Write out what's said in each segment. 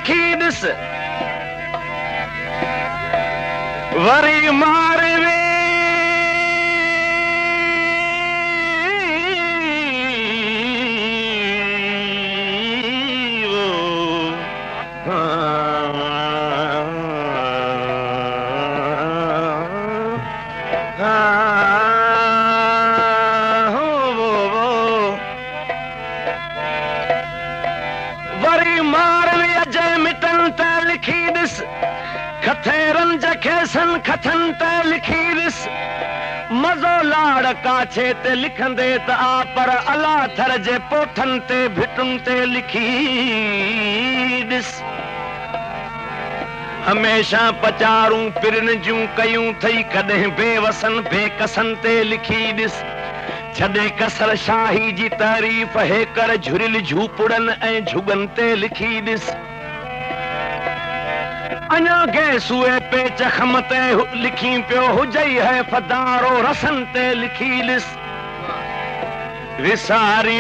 लिखी ॾिस वरी मार वे खथेरन जखेसन खथन ते लिखी ॾिस मज़ो लाड़ काछे ते लिखंदे त आ पर अला थर जे पोठन ते भिटुन ते लिखी ॾिस हमेशा पचारूं पिरन जूं कयूं थई कॾहिं बेवसन बेकसन ते लिखी ॾिस छॾे कसर शाही जी तारीफ़ हेकर झुरिल झूपड़न ऐं झुगन ते लिखी ॾिस अञा गैसूए पेच खम ते लिखी पियो हुजई है फदारो रसन ते लिखी ॾिस विसारी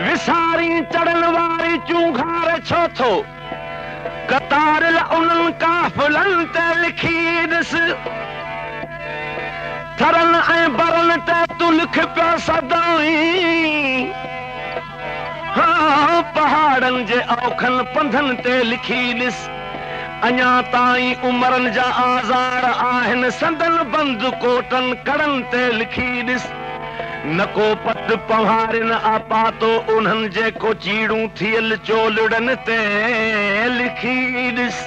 विसारी चढ़न वारी चूंघार छो थो कतार उन्हनि काफ़िलनि ते लिखी ॾिस थरन ऐं बरन ते तू लिख पियो सदाई हाँ पहाड़न जे औखन पंधन ते लिखी ॾिस अञा ताईं उमरन जा आज़ार आहिनि संदन बंद कोटन कड़न ते लिखी ॾिस नको पत पहाड़न आपातो उन्हनि जेको चीड़ूं थियल चोलड़न ते लिखी ॾिस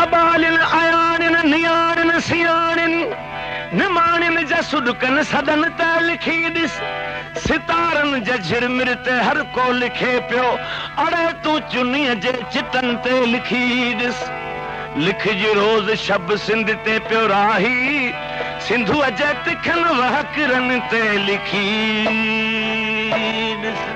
अबालिन अयानिन नियाणिन सियाणिन निमाणिन जा सुडकन सदन ते लिखी ॾिस सितारन जे झिरमिर ते हर को लिखे पियो अड़े तूं चुनीअ जे चितन ते लिखी ॾिस लिखजी रोज़ शब सिंध ते पियो राही सिंधुअ जे तिखन वहकरन ते लिखी ॾिस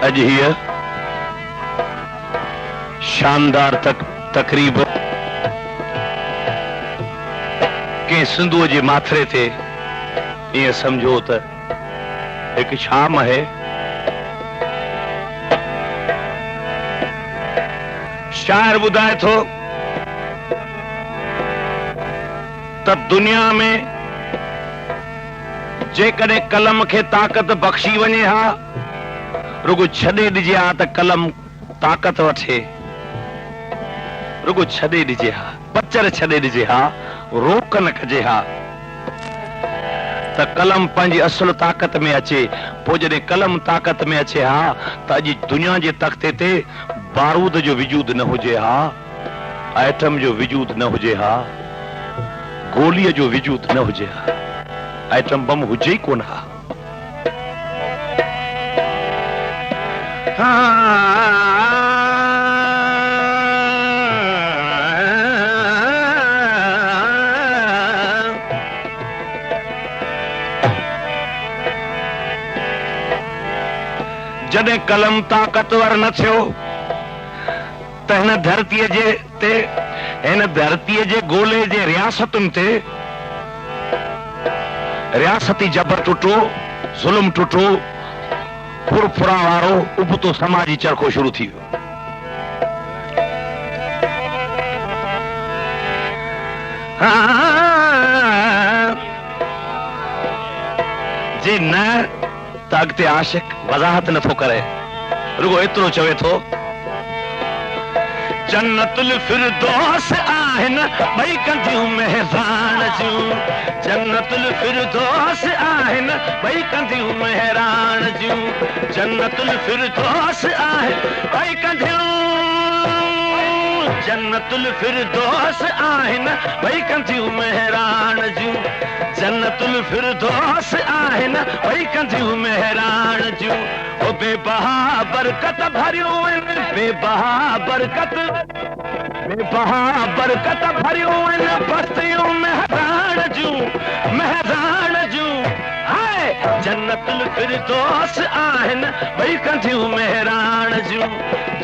अज हीअ शानदार तकरीब के सिंधुअ जे माथरे ते ईअं समझो त हिकु शाम है शायर ॿुधाए थो त दुनिया में जेकॾहिं कलम खे ताक़त बख़्शी वञे हा रुगो छॾे ॾिजे हा त कलम ताक़त वठे रुगो छॾे ॾिजे हा पचर छॾे ॾिजे हा रोक न कजे हा त कलम पंहिंजी असुल ताक़त में अचे पोइ जॾहिं कलम ताक़त में अचे हा त अॼु दुनिया जे तख़्ते ते बारूद जो वजूद न हुजे हा एटम जो वजूद न हुजे हा गोलीअ जो वजूद न हुजे हा एटम बम हुजे ई कोन हा जॾहिं कलम ताक़तवर न थियो त हिन धरतीअ जे ते हिन धरतीअ जे गोले जे रियासतुनि ते रियासती जबर टुटो ज़ुल्म टुटो फुरफुरा वारो उबतो समाजी चरखो शुरू थी वियो जे न त अॻिते आशिक वज़ाहत नथो करे रुगो एतिरो चवे थो जन्नतुल फिरदौस आहिन भई कंदियूं मेहरान जूं जन्नतुल फिरदौस आहिन भई कंदियूं मेहरान जूं जन्नतुल फिरदौस आहिन भई कंदियूं जन्नतुल फिरदौस आहिन भई कंदियूं मेहरान जूं जन्नतुल फिरदौस आहिन भई कंदियूं मेहरान जूं ओ बेबहा बरकत भरियूं आहिनि बेबहा बरकत भरियूं आहिनि बस्तियूं मेहरान जूं हाय जन्नतुल फिरदौस आहिन भई कंदियूं मेहरान जूं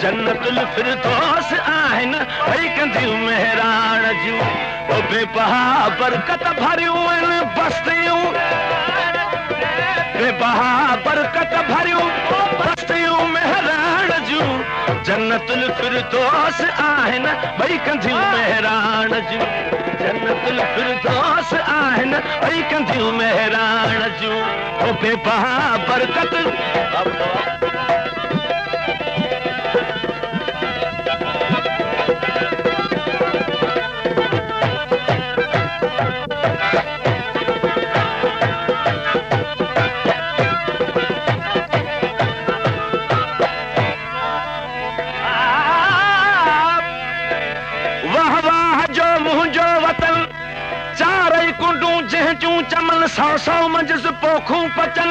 जन्नतुल फिरदौस आहिन भई कंदियूं मेहरान जूं ओ बेबहा बरकत भरियूं आहिनि बस्तियूं बेबहा बरकत भरियूं बस्तियूं मेहरान जूं जन्नतुल फिरदौस आहिन भई कंदियूं मेहरान जूं जन्नतुल फिरदौस आहिन भई कंदियूं मेहरान जूं ओ बेबहा बरकत चमन सौ सौ मंझस पोखूं पचन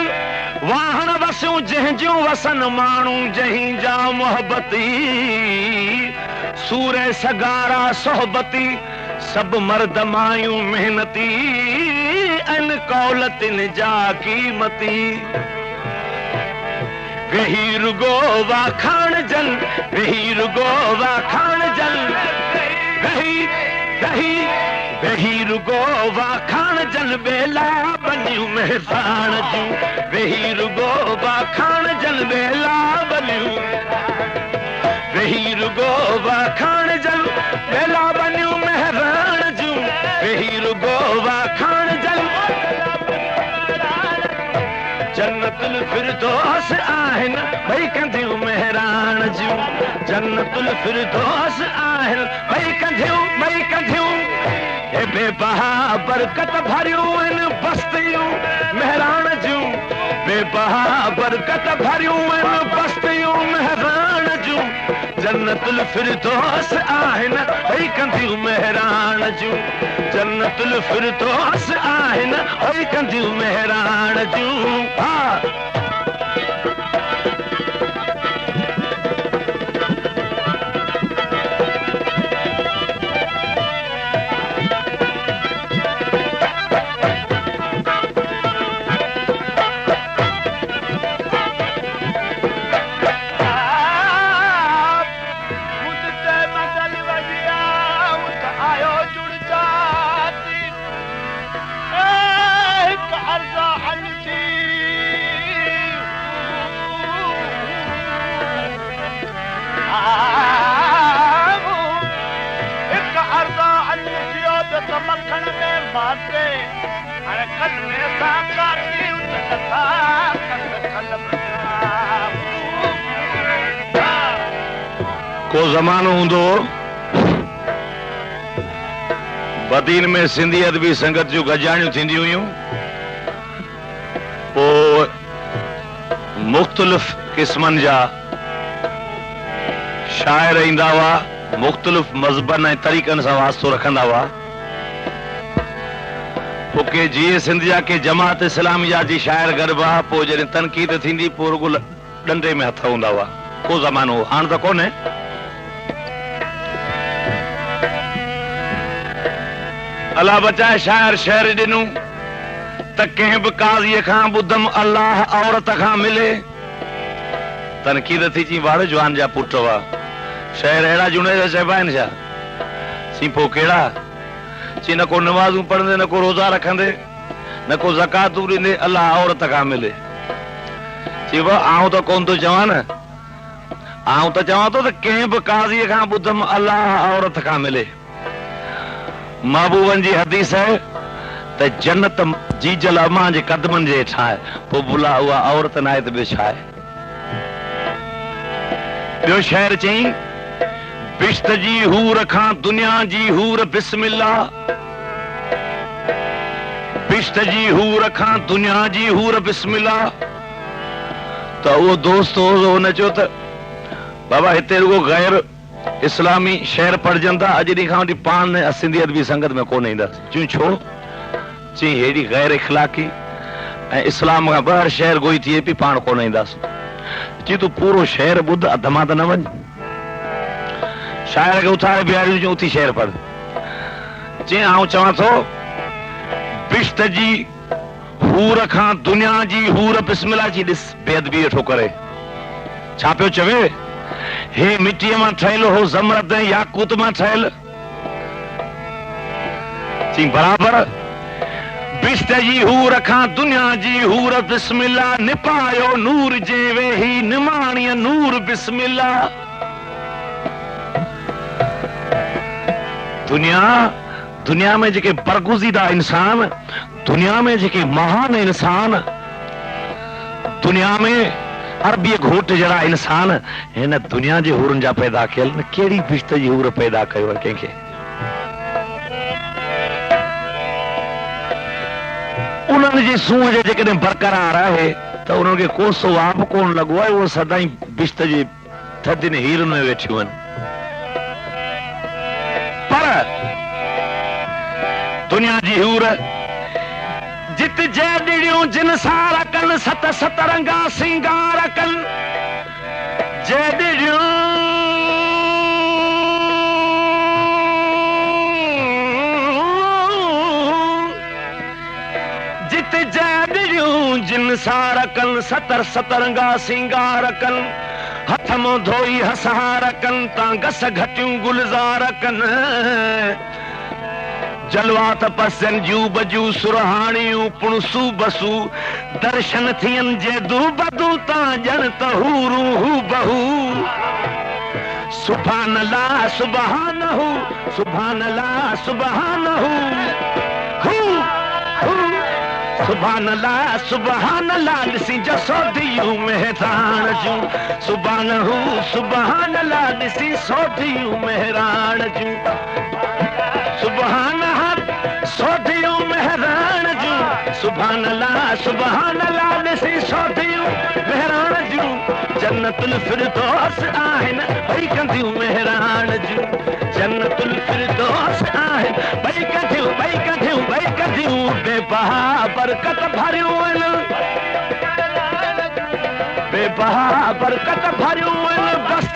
वाहन वसियूं जंहिंजूं वसन माण्हू जहीं जा मोहबती सूरे सगारा सोहबती सब मर्द मायूं मेहनती अन कौलतिन जा कीमती वेही रुगो वाखाण जन वेही रुगो वाखाण जन वेही रुगो वाखाण जन बेला बनियूं मेहरान जूं वेही रुगो वाखाण जन बेला बनियूं वेही रुगो वाखाण जन बेला बनियूं मेहरान जूं वेही रुगो वाखाण जन जन्नतुल फिरदौस आहिन भई कंदियूं मेहरान जूं जन्नतुल फिरदौस आहिन भई कंदियूं ए बेबहा बरकत भरियूं आहिनि बस्तियूं मेहरान जूं बेबहा बरकत भरियूं आहिनि बस्तियूं मेहरान जूं जन्नतुल फिरदौस आहिन भई कंदियूं मेहरान जूं जन्नतुल फिरदौस आहिन भई कंदियूं मेहरान जूं हा को ज़मानो हूंदो बदीन में सिंधी अदबी संगत जूं गजाणियूं थींदियूं हुयूं पोइ मुख़्तलिफ़ क़िस्मनि जा शाइर ईंदा हुआ मुख़्तलिफ़ मज़हबनि ऐं तरीक़नि सां वास्तो रखंदा हुआ पोइ के जीअं सिंध जा के जमात इस्लामिया जी शाइर गरबा पोइ जॾहिं तनक़ीद थींदी पोइ रुगो डंडे में हथ हूंदा हुआ को ज़मानो हो हाणे त कोन्हे अल्लाह बचाए शाइर शहर ॾिनूं त कंहिं बि काज़ीअ खां ॿुधम अल्लाह औरत खां मिले तनक़ीद थी चई वाड़ जवान जा पुट हुआ शहर अहिड़ा जुड़े चइबा आहिनि छा सी पोइ कहिड़ा चई न को नमाज़ूं पढ़ंदे न को रोज़ा रखंदे न को ज़कातूं ॾींदे अल्लाह औरत खां मिले चई आऊं त कोन थो चवां न आऊं त चवां थो त कंहिं बि काज़ीअ खां ॿुधम अल्लाह औरत खां मिले महबूबनि जी हदीस है त जन्नत जीजल अमां जे कदमनि जे हेठां आहे पोइ बुला उहा औरत न आहे त ॿियो छा आहे ॿियो शहर चई बिश्त जी हूर खां दुनिया जी हूर बिस्मिल्लाह, बिश्त जी हूर खां दुनिया जी हूर बिस्मिल्लाह। तो वो दोस्त हुन चयो त बाबा हिते रुगो गैर इस्लामी शहर पढ़जंदा, अॼु ॾींहं खां वठी पाण सिंधी अदबी संगत में कोन ईंदासीं। चयूं छो? चई हेड़ी गैर इखलाकी ऐं इस्लाम खां ॿाहिरि शहर गोई थिए पई, पाण कोन ईंदासीं। चई तूं पूरो शहर ॿुध, अधमा त न वञ। शायर खे उथारे बीहारियो, चयूं उथी शहर पढ़। चई आउं चवां थो बिश्त जी हूर खां दुनिया जी हूर बिस्मिल्लाह जी। ॾिस बेअदबी वेठो करे, छा पियो चवे? हे मिट्टीअ मां ठहियल हो ज़मरद ऐं याकूत मां ठहियल। चई बराबर। बिश्त जी हूर खां दुनिया जी हूर बिस्मिल्लाह, निपायो नूर जे वेही निमाणीअ नूर बिस्मिल्लाह। दुनिया में जेके बरगुज़ीदा इंसान, दुनिया में जेके महान इंसान, दुनिया में अरबी घोट जड़ा इंसान हिन दुनिया जे हूरनि जा पैदा कयल न। कहिड़ी बिश्त जी हूर पैदा कयो आहे कंहिंखे? उन्हनि जी सूंह जे जेकॾहिं बरक़रार आहे त उन्हनि खे को सुवाब कोन लॻो आहे, उहो सदाई बिश्त जी थधियुनि हीरनि में वेठियूं आहिनि। पर दुनिया जी हूर जित जॾियूं जिन सार कन सत सतरंगा सिंगार कन, जॾियूं जित जॾियूं जिन सार कन सतर सतरंगा सिंगार कन, हथ मुंहुं धोई हसहार कन तां गस घटियूं गुलज़ार कन। जलवा तपस्यन जू बजू सुरहाणियूं पुणसू बसू, दर्शन थियन जे दू बदू ता जन तहूरू हू बहू। सुभान अल्लाह सुभान हू, सुभान अल्लाह सुभान हू, सुभान अल्लाह सुभान अल्लाह। ॾिसी जसोदियूं मेहरान जूं, सुभान हू सुभान अल्लाह। ॾिसी सोधियूं मेहरान जूं, सुभान सोधियूं मेहरान जूं, सुभान अल्लाह सुभान अल्लाह। ॾिसी सोधियूं मेहरान जूं, जन्नतुल फिरदौस आहिनि भई कंदियूं मेहरान जूं, जन्नतुल फिरदौस आहिनि भई कंदियूं, भई कंदियूं, भई कंदियूं। बेबहा बरकत भरियूं आहिनि, बेबहा बरकत भरियूं आहिनि। बस